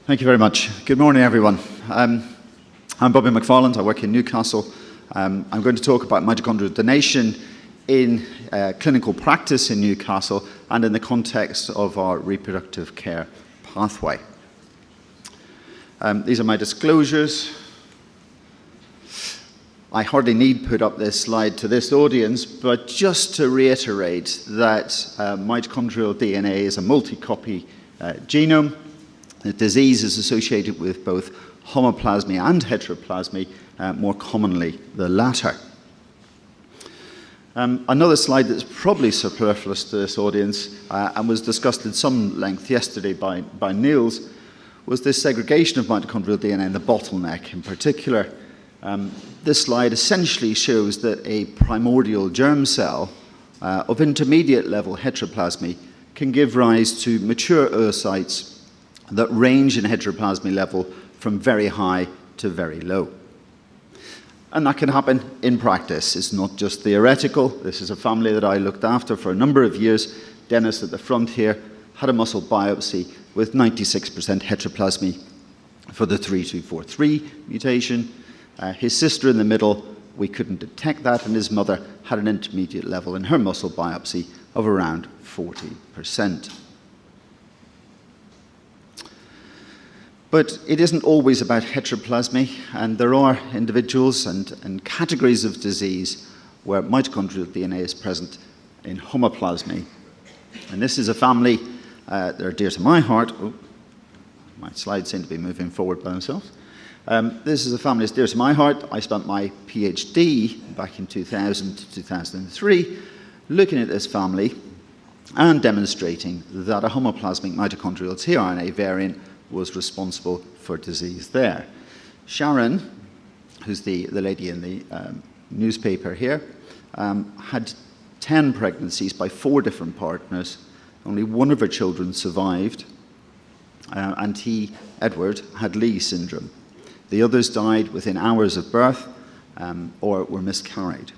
Thank you very much. Good morning, everyone. I'm Bobby McFarland. I work in Newcastle. I'm going to talk about mitochondrial donation in clinical practice in Newcastle and in the context of our reproductive care pathway. These are my disclosures. I hardly need put up this slide to this audience, but just to reiterate that mitochondrial DNA is a multi-copy genome. The disease is associated with both homoplasmy and heteroplasmy, more commonly the latter. Another slide that's probably superfluous to this audience and was discussed in some length yesterday by Niels was this segregation of mitochondrial DNA and the bottleneck in particular. This slide essentially shows that a primordial germ cell of intermediate level heteroplasmy can give rise to mature oocytes that range in heteroplasmy level from very high to very low. And that can happen in practice. It's not just theoretical. This is a family that I looked after for a number of years. Dennis at the front here had a muscle biopsy with 96% heteroplasmy for the 3243 mutation. His sister in the middle, we couldn't detect that, and his mother had an intermediate level in her muscle biopsy of around 40%. But it isn't always about heteroplasmy, and there are individuals and categories of disease where mitochondrial DNA is present in homoplasmy. And this is a family that are dear to my heart. Oh, my slides seem to be moving forward by themselves. This is a family that's dear to my heart. I spent my PhD back in 2000 to 2003 looking at this family and demonstrating that a homoplasmic mitochondrial tRNA variant was responsible for disease there. Sharon, who's the lady in the newspaper here, had 10 pregnancies by 4 different partners. Only one of her children survived, and he, Edward, had Lee syndrome. The others died within hours of birth or were miscarried.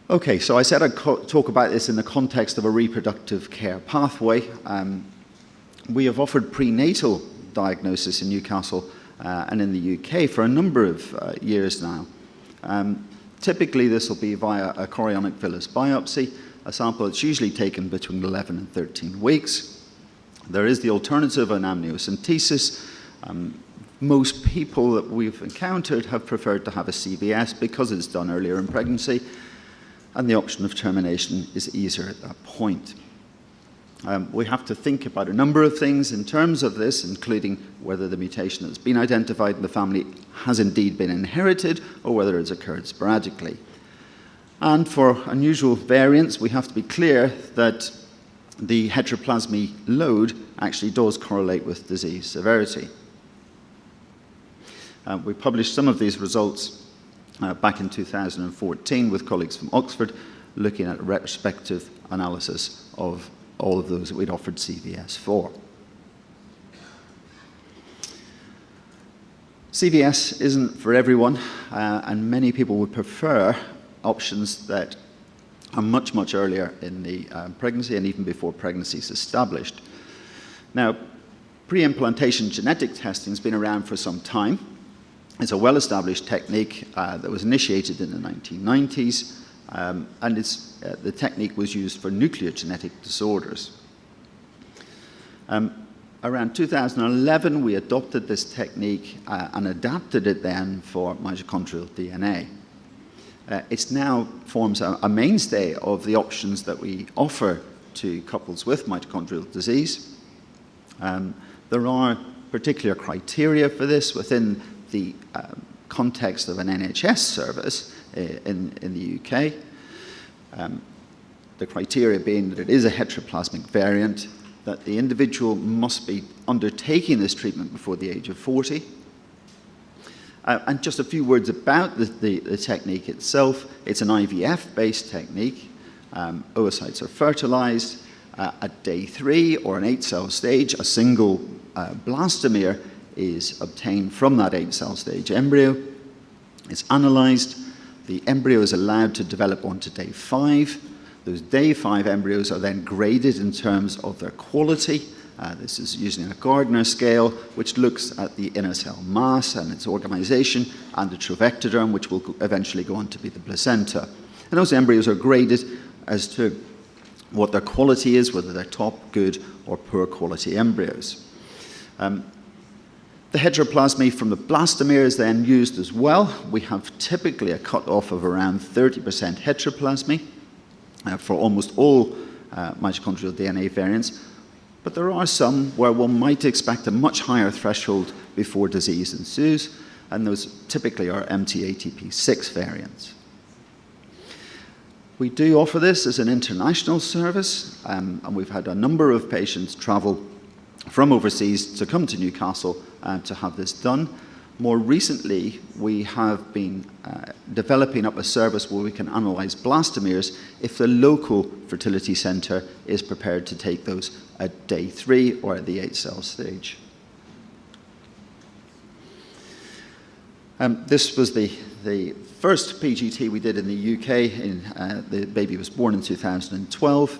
Okay, so I said I'd talk about this in the context of a reproductive care pathway. We have offered prenatal diagnosis in Newcastle and in the UK for a number of years now. Typically, this will be via a chorionic villus biopsy, a sample that's usually taken between 11 and 13 weeks. There is the alternative of an amniocentesis. Most people that we've encountered have preferred to have a CVS because it's done earlier in pregnancy, and the option of termination is easier at that point. We have to think about a number of things in terms of this, including whether the mutation that's been identified in the family has indeed been inherited or whether it's occurred sporadically. And for unusual variants, we have to be clear that the heteroplasmy load actually does correlate with disease severity. We published some of these results back in 2014 with colleagues from Oxford, looking at a retrospective analysis of all of those that we'd offered CVS for. CVS isn't for everyone, and many people would prefer options that are much, much earlier in the pregnancy and even before pregnancy is established. Now, pre-implantation genetic testing has been around for some time. It's a well-established technique that was initiated in the 1990s, and the technique was used for nuclear genetic disorders. Around 2011, we adopted this technique and adapted it then for mitochondrial DNA. It now forms a mainstay of the options that we offer to couples with mitochondrial disease. There are particular criteria for this within the context of an NHS service in the UK. The criteria being that it is a heteroplasmic variant, that the individual must be undertaking this treatment before the age of 40. And just a few words about the technique itself. It's an IVF-based technique. Oocytes are fertilized. At day 3 or an 8-cell stage, a single blastomere is obtained from that 8-cell stage embryo. It's analyzed. The embryo is allowed to develop on to day 5. Those day 5 embryos are then graded in terms of their quality. This is using a Gardner scale, which looks at the inner cell mass and its organization, and the trovectoderm, which will eventually go on to be the placenta. And those embryos are graded as to what their quality is, whether they're top, good, or poor quality embryos. The heteroplasmy from the blastomere is then used as well. We have typically a cutoff of around 30% heteroplasmy for almost all mitochondrial DNA variants, but there are some where one might expect a much higher threshold before disease ensues, and those typically are MT-ATP6 variants. We do offer this as an international service, and we've had a number of patients travel from overseas to come to Newcastle to have this done. More recently, we have been developing up a service where we can analyse blastomeres if the local fertility centre is prepared to take those at day 3 or at the 8-cell stage. This was the first PGT we did in the UK. The baby was born in 2012.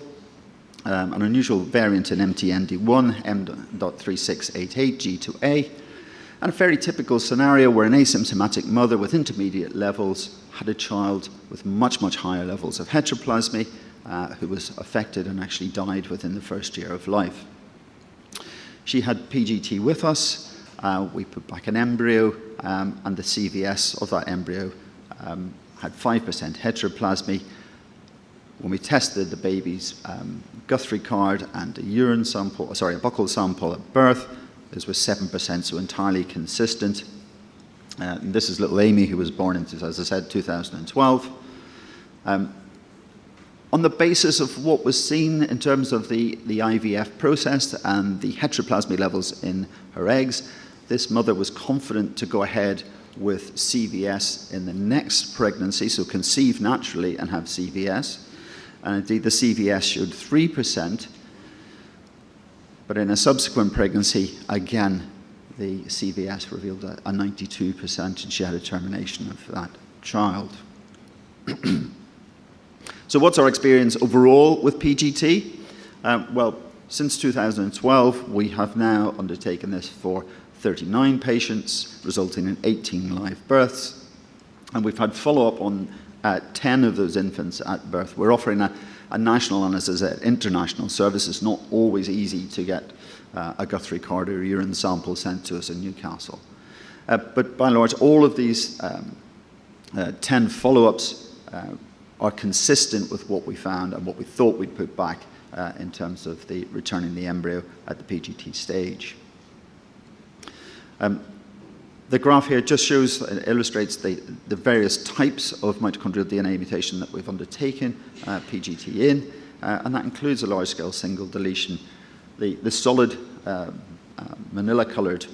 An unusual variant in MTND1, M.3688G2A, and a very typical scenario where an asymptomatic mother with intermediate levels had a child with much, much higher levels of heteroplasmy who was affected and actually died within the first year of life. She had PGT with us. We put back an embryo, and the CVS of that embryo had 5% heteroplasmy. When we tested the baby's Guthrie card and a urine sample, a buccal sample at birth, this was 7%, so entirely consistent. And this is little Amy, who was born in, as I said, 2012. On the basis of what was seen in terms of the IVF process and the heteroplasmy levels in her eggs, this mother was confident to go ahead with CVS in the next pregnancy, so conceive naturally and have CVS. And indeed, the CVS showed 3%, but in a subsequent pregnancy, again, the CVS revealed a 92%, and she had a termination of that child. So what's our experience overall with PGT? Well, since 2012, we have now undertaken this for 39 patients, resulting in 18 live births, and we've had follow-up on 10 of those infants at birth. We're offering a national and, as I said, international service. It's not always easy to get a Guthrie card or urine sample sent to us in Newcastle. But by and large, all of these 10 follow-ups are consistent with what we found and what we thought we'd put back in terms of the returning the embryo at the PGT stage. The graph here just shows and illustrates the various types of mitochondrial DNA mutation that we've undertaken PGT in, and that includes a large-scale single deletion. The solid manila-coloured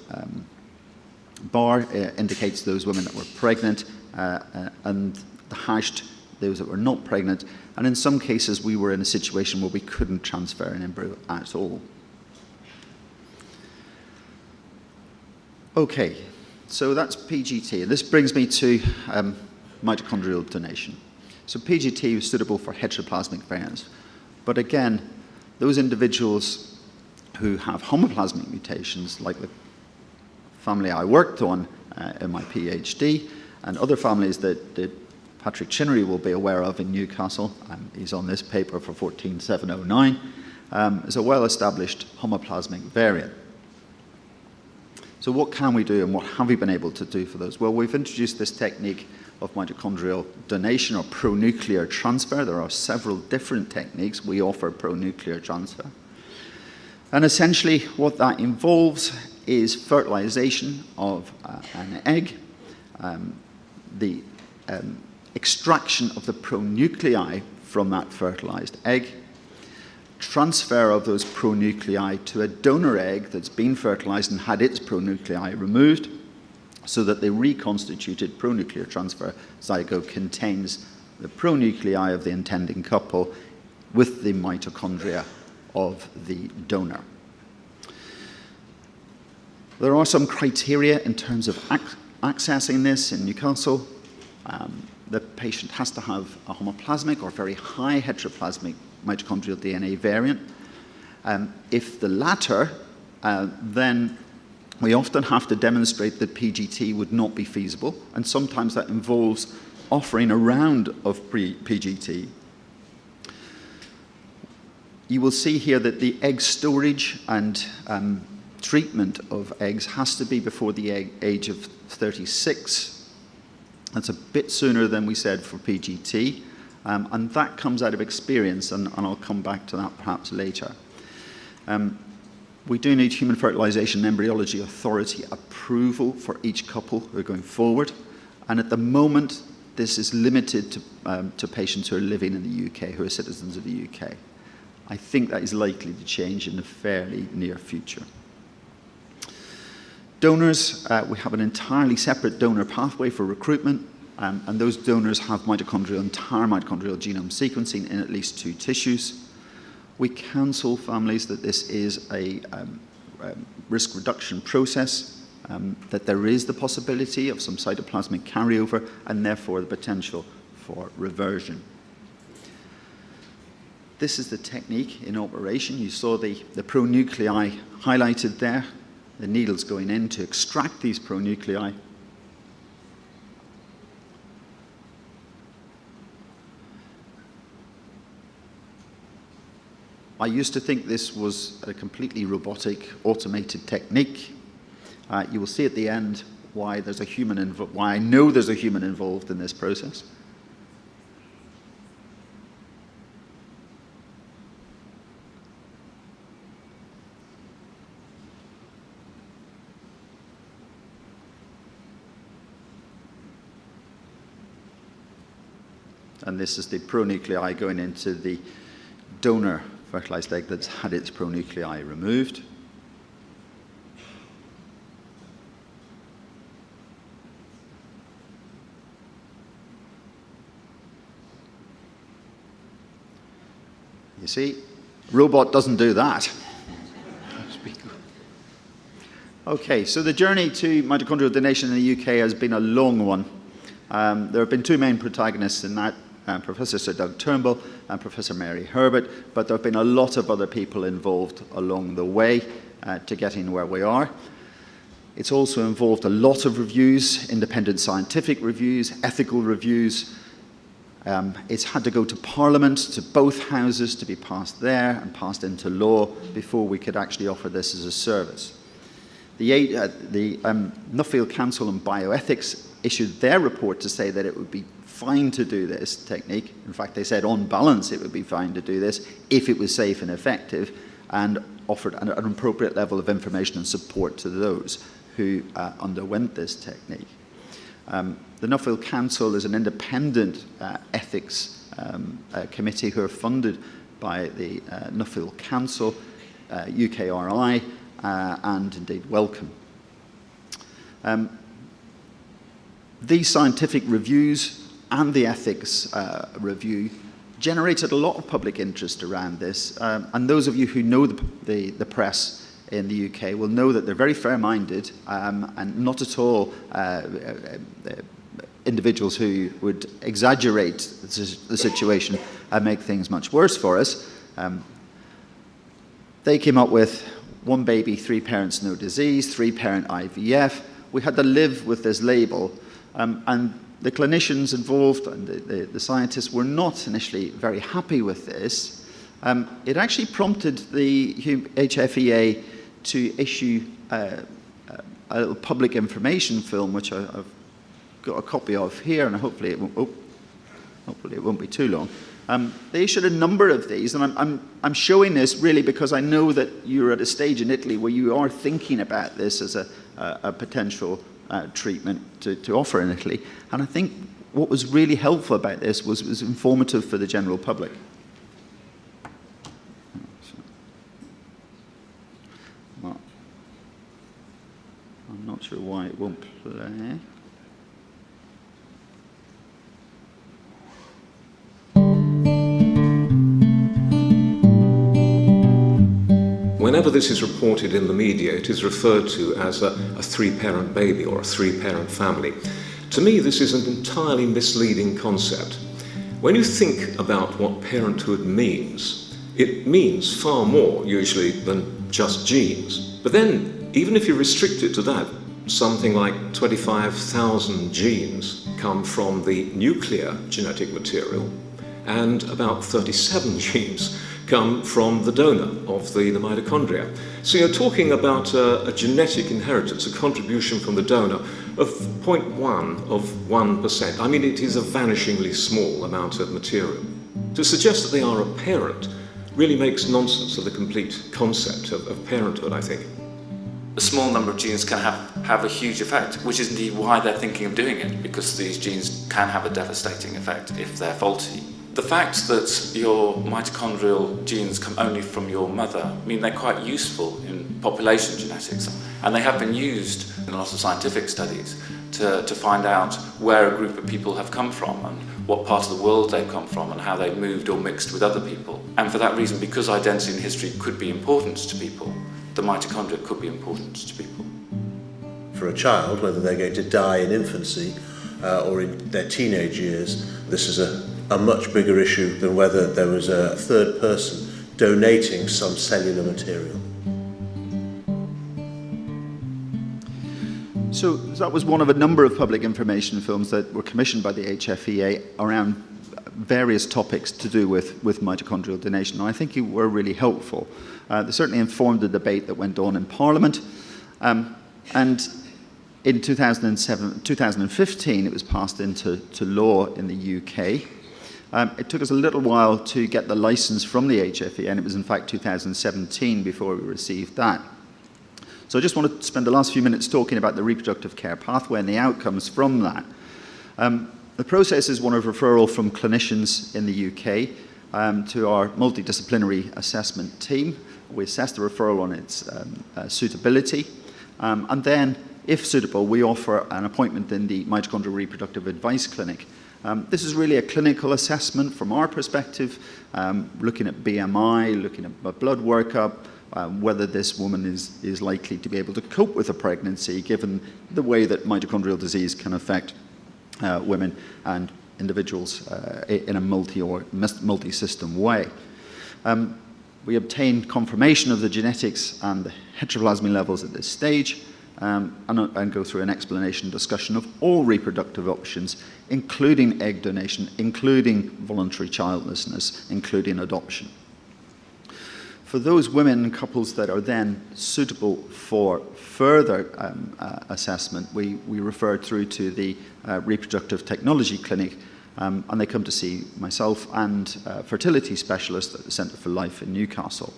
bar indicates those women that were pregnant, and the hashed those that were not pregnant, and in some cases we were in a situation where we couldn't transfer an embryo at all. Okay. So that's PGT, and this brings me to mitochondrial donation. So PGT is suitable for heteroplasmic variants, but again, those individuals who have homoplasmic mutations, like the family I worked on in my PhD, and other families that Patrick Chinnery will be aware of in Newcastle, he's on this paper for 14709, is a well-established homoplasmic variant. So what can we do, and what have we been able to do for those? Well, we've introduced this technique of mitochondrial donation or pronuclear transfer. There are several different techniques. We offer pronuclear transfer. And essentially what that involves is fertilization of an egg, the extraction of the pronuclei from that fertilized egg, transfer of those pronuclei to a donor egg that's been fertilized and had its pronuclei removed, so that the reconstituted pronuclear transfer zygote contains the pronuclei of the intending couple with the mitochondria of the donor. There are some criteria in terms of accessing this in Newcastle. the patient has to have a homoplasmic or very high heteroplasmic mitochondrial DNA variant. If the latter, then we often have to demonstrate that PGT would not be feasible, and sometimes that involves offering a round of PGT. You will see here that the egg storage and treatment of eggs has to be before the age of 36. That's a bit sooner than we said for PGT, and that comes out of experience, and I'll come back to that perhaps later. We do need Human Fertilization and Embryology Authority approval for each couple who are going forward, and at the moment this is limited to patients who are living in the UK, who are citizens of the UK. I think that is likely to change in the fairly near future. Donors, we have an entirely separate donor pathway for recruitment, and those donors have entire mitochondrial genome sequencing in at least 2 tissues. We counsel families that this is a risk reduction process, that there is the possibility of some cytoplasmic carryover and therefore the potential for reversion. This is the technique in operation. You saw the pronuclei highlighted there, the needles going in to extract these pronuclei. I used to think this was a completely robotic, automated technique. You will see at the end why I know there's a human involved in this process. And this is the pronuclei going into the donor fertilized egg that's had its pronuclei removed. You see, robot doesn't do that. Okay, so the journey to mitochondrial donation in the UK has been a long one. There have been 2 main protagonists in that, Professor Sir Doug Turnbull and Professor Mary Herbert, but there have been a lot of other people involved along the way to getting where we are. It's also involved a lot of reviews, independent scientific reviews, ethical reviews. It's had to go to Parliament, to both houses, to be passed there and passed into law before we could actually offer this as a service. The Nuffield Council on Bioethics issued their report to say that it would be fine to do this technique. In fact, they said on balance it would be fine to do this if it was safe and effective, and offered an appropriate level of information and support to those who underwent this technique. The Nuffield Council is an independent ethics committee who are funded by the Nuffield Council, UKRI, and indeed Wellcome. These scientific reviews and the ethics review generated a lot of public interest around this, and those of you who know the press in the UK will know that they're very fair-minded and not at all individuals who would exaggerate the situation and make things much worse for us. They came up with 1 baby, 3 parents, no disease, 3-parent IVF. We had to live with this label, and the clinicians involved and the scientists were not initially very happy with this. It actually prompted the HFEA to issue a little public information film, which I've got a copy of here, and hopefully it won't be too long. They issued a number of these, and I'm showing this really because I know that you're at a stage in Italy where you are thinking about this as a potential treatment to offer in Italy. And I think what was really helpful about this was informative for the general public. I'm not sure why it won't play. Whenever this is reported in the media, it is referred to as a 3-parent baby or a 3-parent family. To me, this is an entirely misleading concept. When you think about what parenthood means, it means far more, usually, than just genes. But then, even if you restrict it to that, something like 25,000 genes come from the nuclear genetic material, and about 37 genes come from the donor of the mitochondria. So you're talking about a genetic inheritance, a contribution from the donor of 0.1 of 1%. I mean, it is a vanishingly small amount of material. To suggest that they are a parent really makes nonsense of the complete concept of parenthood, I think. A small number of genes can have a huge effect, which is indeed why they're thinking of doing it, because these genes can have a devastating effect if they're faulty. The fact that your mitochondrial genes come only from your mother mean they're quite useful in population genetics, and they have been used in a lot of scientific studies to find out where a group of people have come from and what part of the world they've come from and how they've moved or mixed with other people. And for that reason, because identity and history could be important to people, the mitochondria could be important to people. For a child, whether they're going to die in infancy or in their teenage years, this is a much bigger issue than whether there was a third person donating some cellular material. So that was one of a number of public information films that were commissioned by the HFEA around various topics to do with mitochondrial donation. And I think you were really helpful. They certainly informed the debate that went on in Parliament. And in 2015, it was passed into law in the UK. It took us a little while to get the license from the HFEA, and it was in fact 2017 before we received that. So I just want to spend the last few minutes talking about the reproductive care pathway and the outcomes from that. The process is one of referral from clinicians in the UK to our multidisciplinary assessment team. We assess the referral on its suitability, and then, if suitable, we offer an appointment in the Mitochondrial Reproductive Advice Clinic. This is really a clinical assessment from our perspective, looking at BMI, looking at a blood workup, whether this woman is likely to be able to cope with a pregnancy, given the way that mitochondrial disease can affect women and individuals in a multi-system way. We obtain confirmation of the genetics and the heteroplasmy levels at this stage, and go through an explanation and discussion of all reproductive options, including egg donation, including voluntary childlessness, including adoption. For those women and couples that are then suitable for further assessment, we refer through to the Reproductive Technology Clinic, and they come to see myself and fertility specialist at the Centre for Life in Newcastle.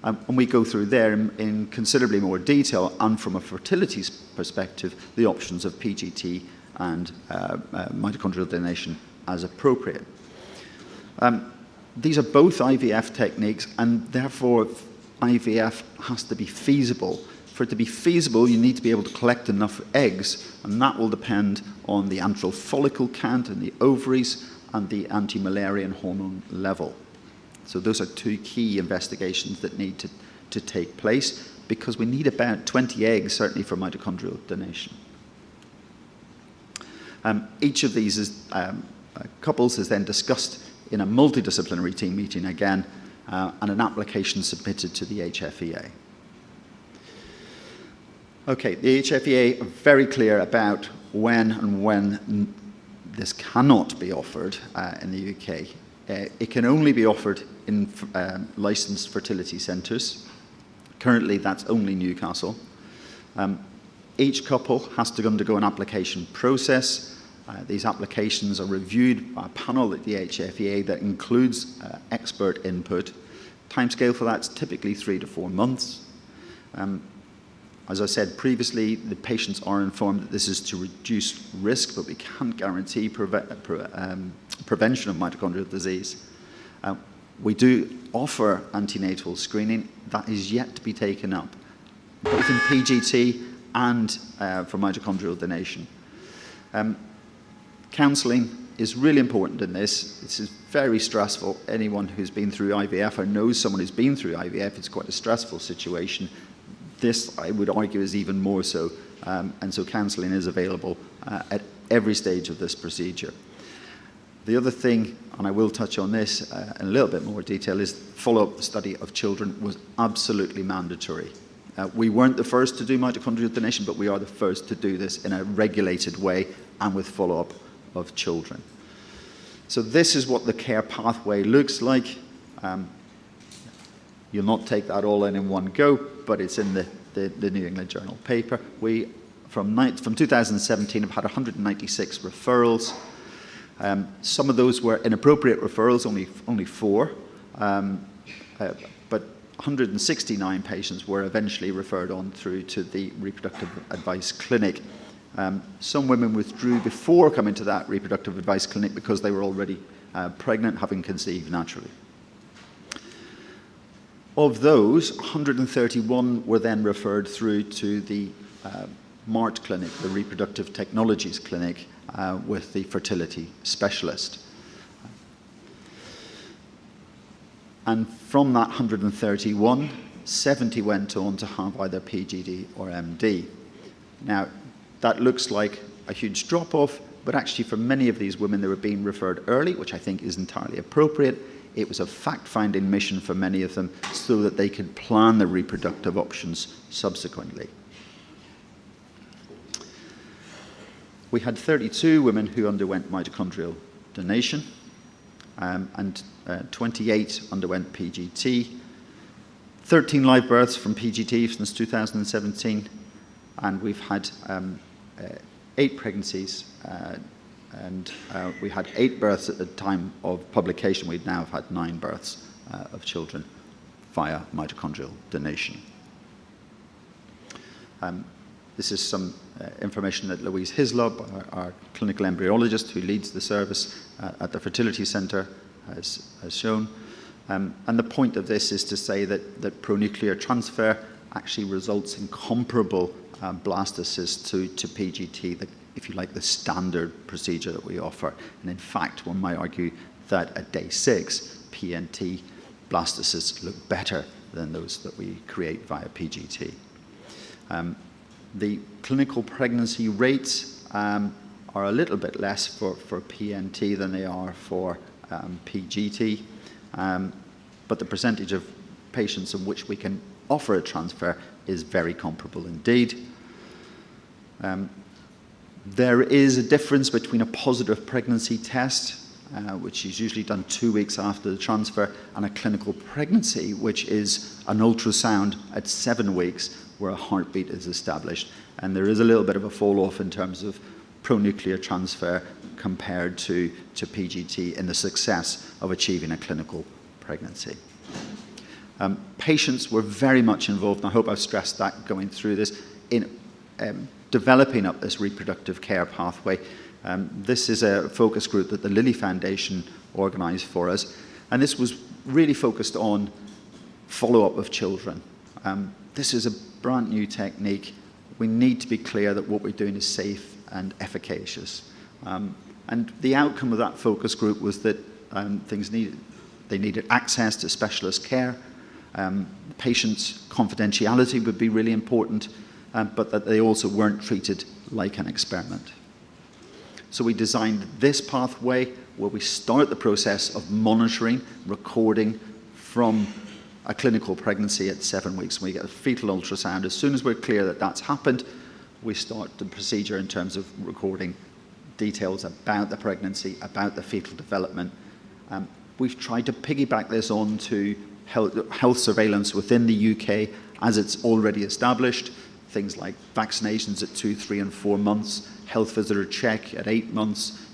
And we go through there in considerably more detail, and from a fertility perspective, the options of PGT and mitochondrial donation as appropriate. These are both IVF techniques, and therefore IVF has to be feasible. For it to be feasible, you need to be able to collect enough eggs, and that will depend on the antral follicle count in the ovaries and the anti-Müllerian hormone level. So those are two key investigations that need to take place, because we need about 20 eggs, certainly, for mitochondrial donation. Each of these couples is then discussed in a multidisciplinary team meeting again, and an application submitted to the HFEA. Okay, the HFEA are very clear about when this cannot be offered in the UK. It can only be offered in licensed fertility centres. Currently, that's only Newcastle. Each couple has to undergo an application process. These applications are reviewed by a panel at the HFEA that includes expert input. Timescale for that's typically 3 to 4 months. As I said previously, the patients are informed that this is to reduce risk, but we can't guarantee prevention of mitochondrial disease. We do offer antenatal screening. That is yet to be taken up, both in PGT and for mitochondrial donation. Counselling is really important in this. This is very stressful. Anyone who's been through IVF or knows someone who's been through IVF, it's quite a stressful situation. This, I would argue, is even more so, and so counselling is available at every stage of this procedure. The other thing, and I will touch on this in a little bit more detail, is follow-up study of children was absolutely mandatory. We weren't the first to do mitochondrial donation, but we are the first to do this in a regulated way and with follow-up of children. So this is what the care pathway looks like. You'll not take that all in one go, but it's in the New England Journal paper. We, from 2017, have had 196 referrals. Some of those were inappropriate referrals, only 4, but 169 patients were eventually referred on through to the reproductive advice clinic. Some women withdrew before coming to that reproductive advice clinic because they were already pregnant, having conceived naturally. Of those, 131 were then referred through to the MART clinic, the Reproductive Technologies Clinic, with the fertility specialist. And from that 131, 70 went on to have either PGD or MD. Now, that looks like a huge drop-off, but actually for many of these women, they were being referred early, which I think is entirely appropriate. It was a fact-finding mission for many of them so that they could plan their reproductive options subsequently. We had 32 women who underwent mitochondrial donation, and 28 underwent PGT. 13 live births from PGT since 2017, and we've had 8 pregnancies, and we had 8 births at the time of publication. We now have had 9 births of children via mitochondrial donation. This is some information that Louise Hislop, our clinical embryologist who leads the service at the Fertility Centre, has shown. And the point of this is to say that pronuclear transfer actually results in comparable blastocysts to PGT, if you like, the standard procedure that we offer. And in fact, one might argue that at day 6, PNT blastocysts look better than those that we create via PGT. The clinical pregnancy rates are a little bit less for PNT than they are for PGT, but the percentage of patients in which we can offer a transfer is very comparable indeed. There is a difference between a positive pregnancy test, which is usually done 2 weeks after the transfer, and a clinical pregnancy, which is an ultrasound at 7 weeks where a heartbeat is established. And there is a little bit of a fall-off in terms of pronuclear transfer compared to PGT in the success of achieving a clinical pregnancy. Patients were very much involved, and I hope I've stressed that going through this, in developing up this reproductive care pathway. This is a focus group that the Lilly Foundation organised for us, and this was really focused on follow-up of children. This is a brand new technique. We need to be clear that what we're doing is safe and efficacious. And the outcome of that focus group was that they needed access to specialist care. Patients' confidentiality would be really important, but that they also weren't treated like an experiment. So we designed this pathway where we start the process of monitoring, recording from a clinical pregnancy at 7 weeks. We get a fetal ultrasound. As soon as we're clear that that's happened, we start the procedure in terms of recording details about the pregnancy, about the fetal development. We've tried to piggyback this on to health surveillance within the UK as it's already established. Things like vaccinations at 2, 3 and 4 months, health visitor check at 8 months,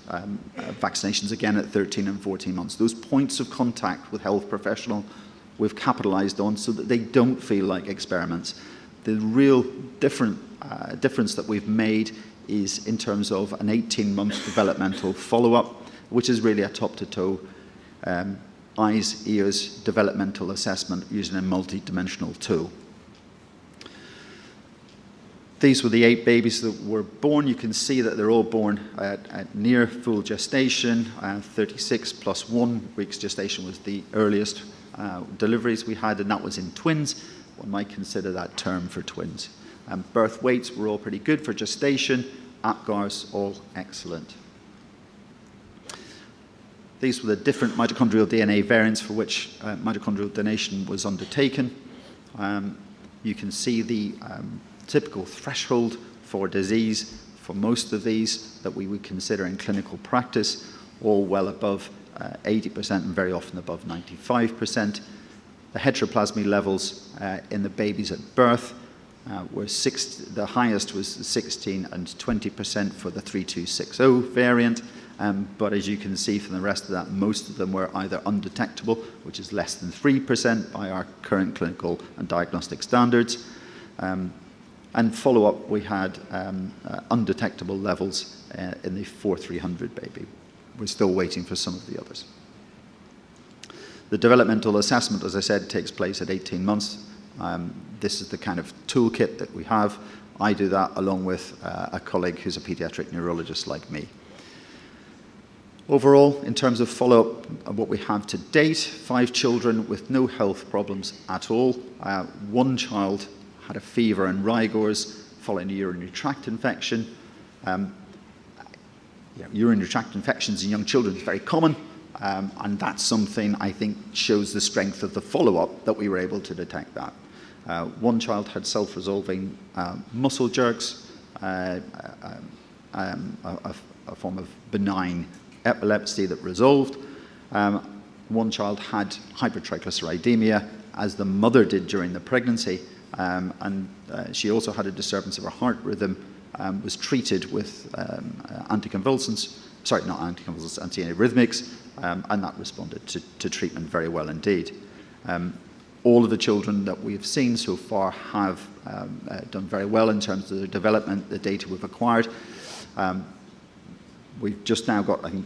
vaccinations again at 13 and 14 months. Those points of contact with health professional we've capitalised on so that they don't feel like experiments. The real difference that we've made is in terms of an 18-month developmental follow-up, which is really a top-to-toe eyes, ears, developmental assessment using a multi-dimensional tool. These were the 8 babies that were born. You can see that they're all born at near full gestation. 36 plus 1 weeks gestation was the earliest deliveries we had, and that was in twins. One might consider that term for twins. Birth weights were all pretty good for gestation. APGARs, all excellent. These were the different mitochondrial DNA variants for which mitochondrial donation was undertaken. You can see the typical threshold for disease for most of these that we would consider in clinical practice, all well above 80% and very often above 95%. The heteroplasmy levels in the babies at birth were the highest was 16 and 20% for the 3260 variant. But as you can see from the rest of that, most of them were either undetectable, which is less than 3% by our current clinical and diagnostic standards. And follow-up, we had undetectable levels in the 4300 baby. We're still waiting for some of the others. The developmental assessment, as I said, takes place at 18 months. This is the kind of toolkit that we have. I do that along with a colleague who's a pediatric neurologist like me. Overall, in terms of follow-up, what we have to date, 5 children with no health problems at all. 1 child had a fever and rigors following a urinary tract infection. Urinary tract infections in young children is very common, and that's something I think shows the strength of the follow-up that we were able to detect that. 1 child had self-resolving muscle jerks, a form of benign epilepsy that resolved. 1 child had hypertriglyceridemia, as the mother did during the pregnancy, and she also had a disturbance of her heart rhythm, was treated with anticonvulsants, sorry, not anticonvulsants, antiarrhythmics, and that responded to treatment very well indeed. All of the children that we've seen so far have done very well in terms of their development, the data we've acquired. We've just now got, I think,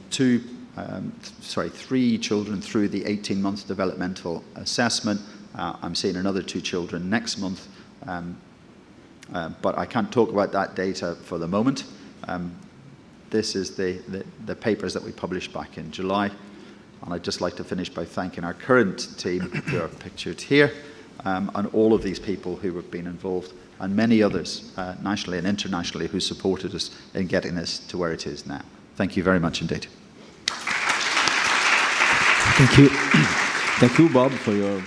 3 children through the 18-month developmental assessment. I'm seeing another 2 children next month, but I can't talk about that data for the moment. This is the papers that we published back in July, and I'd just like to finish by thanking our current team, who are pictured here, and all of these people who have been involved, and many others, nationally and internationally, who supported us in getting this to where it is now. Thank you very much indeed. Thank you. Thank you, Bob, for your